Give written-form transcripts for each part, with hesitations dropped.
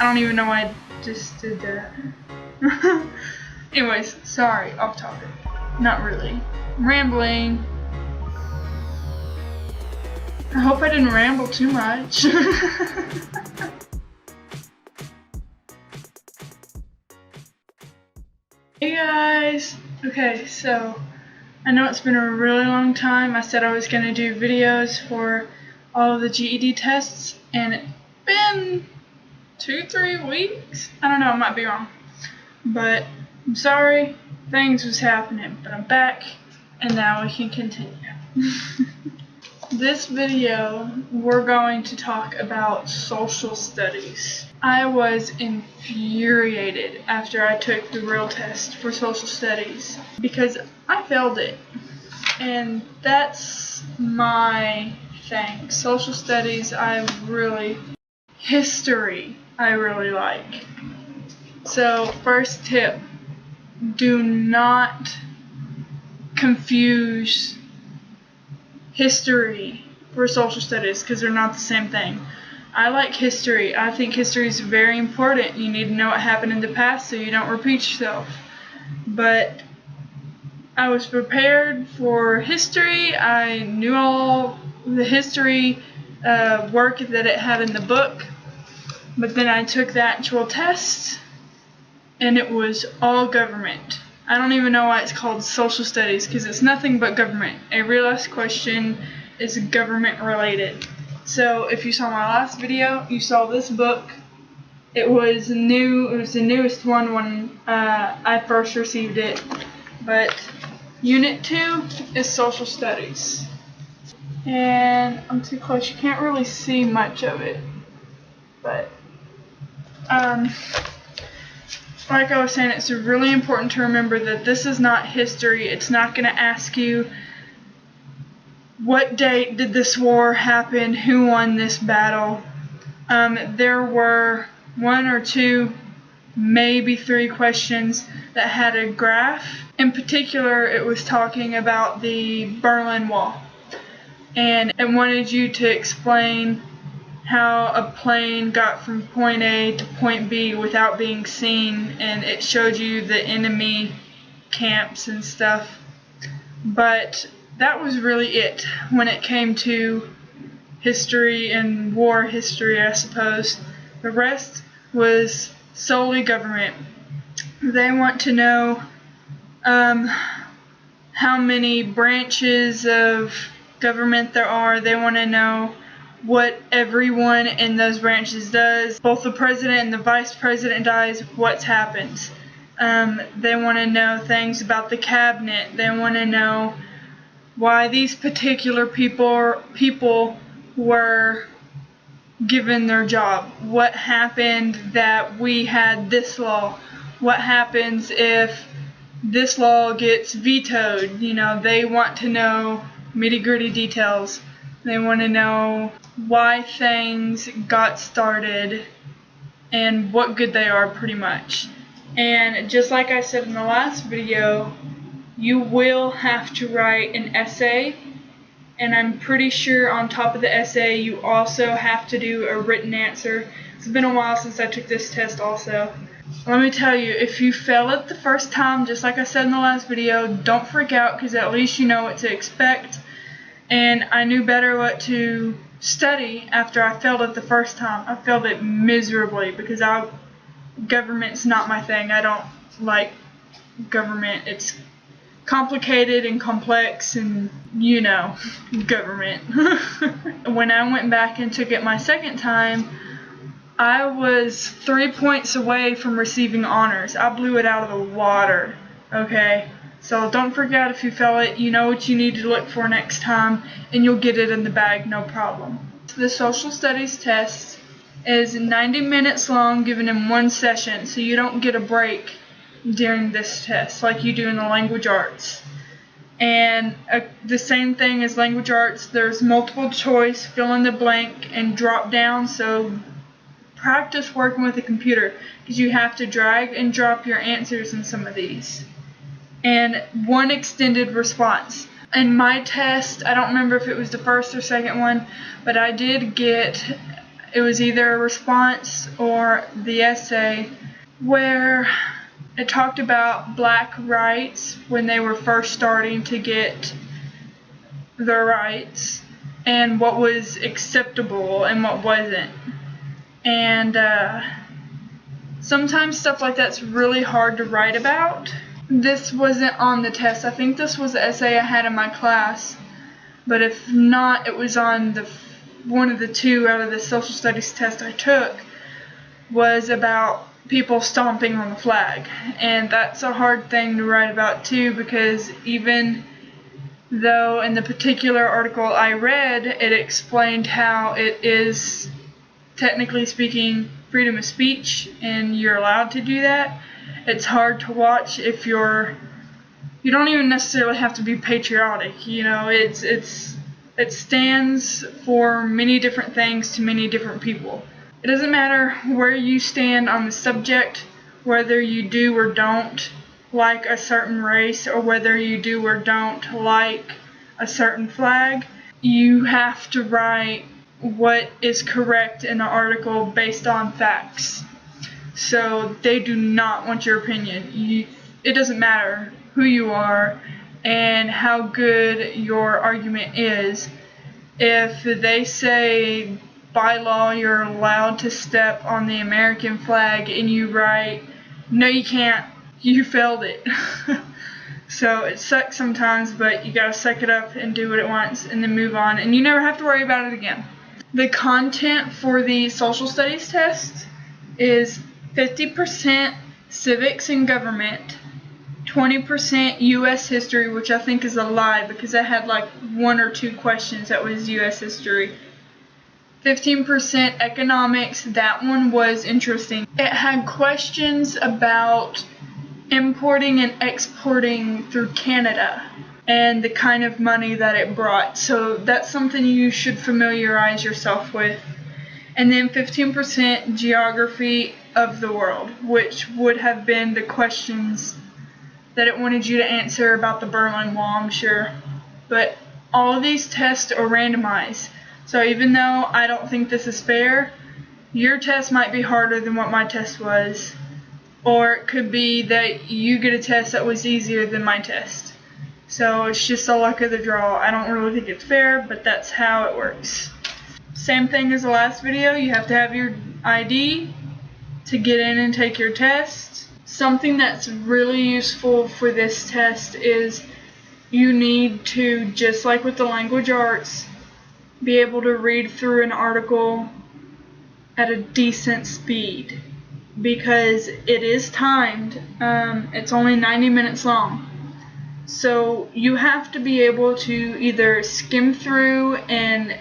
don't even know why I just did that. Anyways, sorry, off topic. Not really. I'm rambling. I hope I didn't ramble too much. Hey guys! Okay, so I know it's been a really long time. I said I was going to do videos for all of the GED tests, and it's been 2-3 weeks? I don't know, I might be wrong. But I'm sorry, things was happening, but I'm back, and now we can continue. This video, we're going to talk about social studies. I was infuriated after I took the real test for social studies because I failed it. And that's my thing. Social studies, history, I really like. So, first tip, do not confuse history for social studies because they're not the same thing. I like history. I think history is very important. You need to know what happened in the past so you don't repeat yourself. But I was prepared for history. I knew all the history work that it had in the book. But then I took the actual test and it was all government. I don't even know why it's called social studies because it's nothing but government. Every last question is government related. So if you saw my last video, you saw this book. It was new. It was the newest one when I first received it. But Unit 2 is social studies. And I'm too close. You can't really see much of it. But like I was saying, it's really important to remember that this is not history. It's not going to ask you what date did this war happen, who won this battle. There were 1 or 2, maybe 3 questions that had a graph. In particular, it was talking about the Berlin Wall. And it wanted you to explain how a plane got from point A to point B without being seen, and it showed you the enemy camps and stuff. But that was really it when it came to history and war history, I suppose. The rest was solely government. They want to know how many branches of government there are. They want to know what everyone in those branches does. Both the president and the vice president dies, what happens. They want to know things about the cabinet. They want to know why these particular people were given their job. What happened that we had this law? What happens if this law gets vetoed? You know, they want to know nitty-gritty details. They want to know why things got started and what good they are, pretty much. And just like I said in the last video, you will have to write an essay, and I'm pretty sure on top of the essay you also have to do a written answer. It's been a while since I took this test also. Let me tell you, if you fail it the first time, just like I said in the last video, don't freak out because at least you know what to expect. And I knew better what to study after I failed it the first time. I failed it miserably because government's not my thing. I don't like government. It's complicated and complex and, you know, government. When I went back and took it my second time, I was 3 points away from receiving honors. I blew it out of the water, okay? So don't forget, if you fail it, you know what you need to look for next time, and you'll get it in the bag, no problem. The social studies test is 90 minutes long, given in one session, so you don't get a break during this test like you do in the language arts. And the same thing as language arts, there's multiple choice, fill in the blank, and drop down, so practice working with a computer because you have to drag and drop your answers in some of these. And one extended response. In my test, I don't remember if it was the first or second one, but I did get It was either a response or the essay where it talked about black rights when they were first starting to get their rights and what was acceptable and what wasn't. And sometimes stuff like that's really hard to write about. This wasn't on the test. I think this was the essay I had in my class, but if not, it was on the one of the two out of the social studies test I took, was about people stomping on the flag. And that's a hard thing to write about too, because even though in the particular article I read, it explained how it is, technically speaking, freedom of speech and you're allowed to do that, it's hard to watch if you don't even necessarily have to be patriotic. You know, it stands for many different things to many different people. It doesn't matter where you stand on the subject, whether you do or don't like a certain race or whether you do or don't like a certain flag. You have to write what is correct in an article based on facts. So they do not want your opinion. It doesn't matter who you are and how good your argument is. If they say by law you're allowed to step on the American flag and you write, no you can't, you failed it. So it sucks sometimes, but you gotta suck it up and do what it wants and then move on, and you never have to worry about it again. The content for the social studies test is 50% civics and government, 20% U.S. history, which I think is a lie because I had like 1 or 2 questions that was U.S. history. 15% economics, that one was interesting. It had questions about importing and exporting through Canada and the kind of money that it brought. So that's something you should familiarize yourself with. And then 15% geography of the world, which would have been the questions that it wanted you to answer about the Berlin Wall, I'm sure. But all of these tests are randomized. So even though I don't think this is fair, your test might be harder than what my test was. Or it could be that you get a test that was easier than my test. So it's just the luck of the draw. I don't really think it's fair, but that's how it works. Same thing as the last video, you have to have your ID to get in and take your test. Something that's really useful for this test is you need to, just like with the language arts, be able to read through an article at a decent speed, because it is timed. It's only 90 minutes long. So you have to be able to either skim through and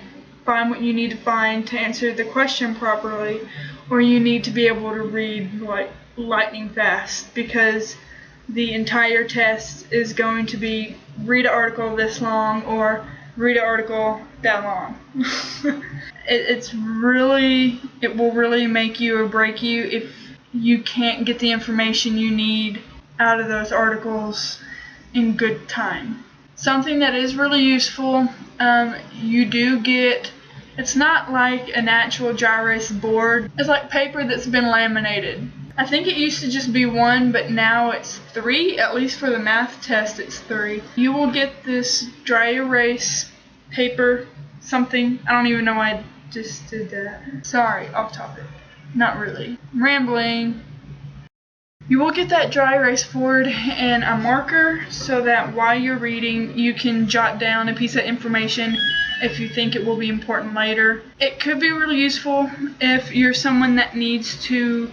find what you need to find to answer the question properly, or you need to be able to read like lightning fast, because the entire test is going to be read an article this long or read an article that long. It will really make you or break you if you can't get the information you need out of those articles in good time. Something that is really useful, you do get, it's not like an actual dry erase board, it's like paper that's been laminated. I think it used to just be 1, but now it's 3, at least for the math test it's 3. You will get this dry erase paper, something, I don't even know why I just did that. Sorry, off topic. Not really. I'm rambling. You will get that dry erase board and a marker so that while you're reading you can jot down a piece of information if you think it will be important later. It could be really useful if you're someone that needs to,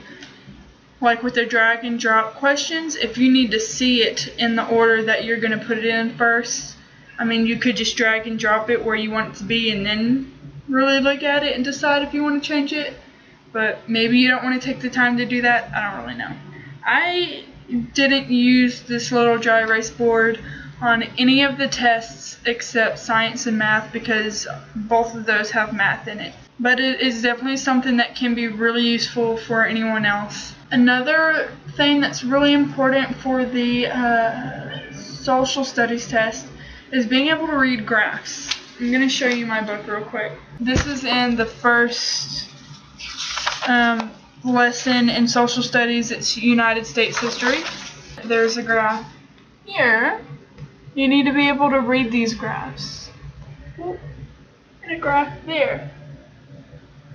like with the drag and drop questions, if you need to see it in the order that you're going to put it in first. I mean, you could just drag and drop it where you want it to be and then really look at it and decide if you want to change it. But maybe you don't want to take the time to do that. I don't really know. I didn't use this little dry erase board on any of the tests except science and math, because both of those have math in it. But it is definitely something that can be really useful for anyone else. Another thing that's really important for the social studies test is being able to read graphs. I'm going to show you my book real quick. This is in the first lesson in social studies. It's United States history. There's a graph here. You need to be able to read these graphs. And a graph there.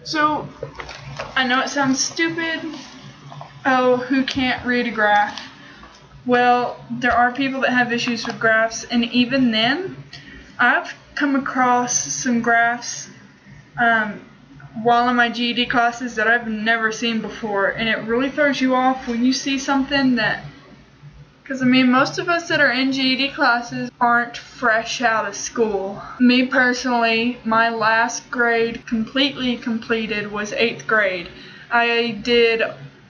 So, I know it sounds stupid. Oh, who can't read a graph? Well, there are people that have issues with graphs, and even then, I've come across some graphs while in my GED classes that I've never seen before, and it really throws you off when you see something that, because I mean, most of us that are in GED classes aren't fresh out of school. Me personally, my last grade completely completed was 8th grade. I did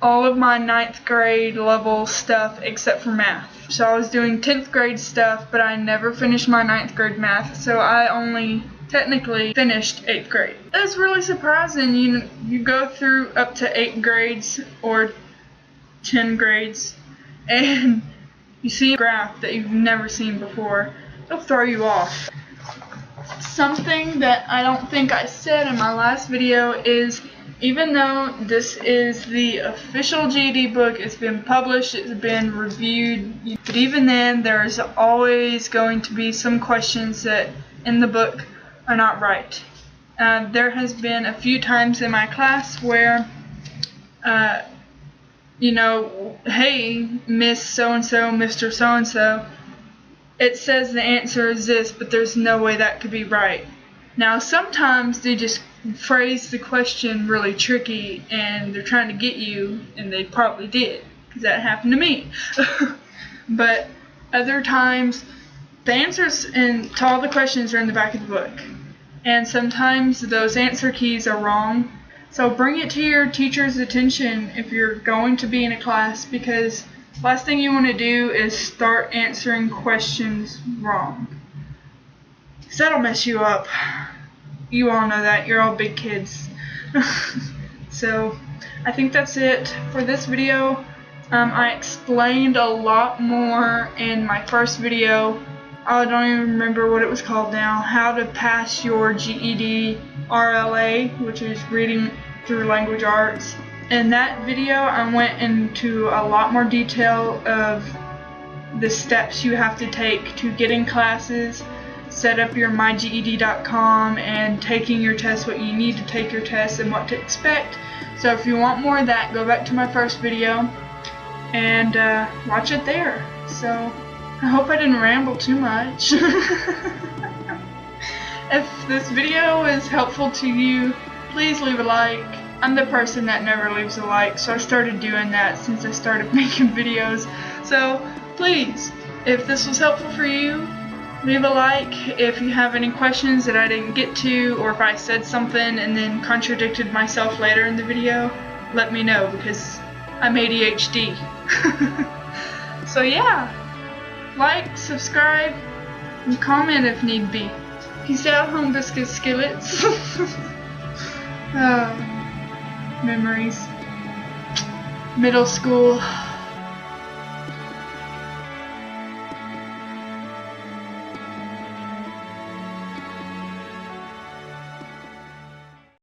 all of my 9th grade level stuff except for math. So I was doing 10th grade stuff, but I never finished my 9th grade math, so I only technically finished 8th grade. That's really surprising. You go through up to 8 grades or 10 grades, and you see a graph that you've never seen before. It'll throw you off. Something that I don't think I said in my last video is, even though this is the official GED book, it's been published, it's been reviewed, but even then there's always going to be some questions that in the book are not right. There has been a few times in my class where hey, Miss So-and-so, Mr. So-and-so, it says the answer is this, but there's no way that could be right. Now, sometimes they just phrase the question really tricky and they're trying to get you, and they probably did, because that happened to me. But other times, the answers to all the questions are in the back of the book. And sometimes those answer keys are wrong. So bring it to your teacher's attention if you're going to be in a class, because last thing you want to do is start answering questions wrong. Because that'll mess you up. You all know that. You're all big kids. So I think that's it for this video. I explained a lot more in my first video. I don't even remember what it was called now. How to pass your GED RLA, which is Reading Through Language Arts. In that video, I went into a lot more detail of the steps you have to take to get in classes, set up your myged.com, and taking your test, what you need to take your test, and what to expect. So if you want more of that, go back to my first video and watch it there. So I hope I didn't ramble too much. If this video is helpful to you, please leave a like. I'm the person that never leaves a like, so I started doing that since I started making videos. So please, if this was helpful for you, leave a like. If you have any questions that I didn't get to, or if I said something and then contradicted myself later in the video, let me know, because I'm ADHD. So yeah, like, subscribe, and comment if need be. Peace out, home biscuit skillets. Memories. Middle school.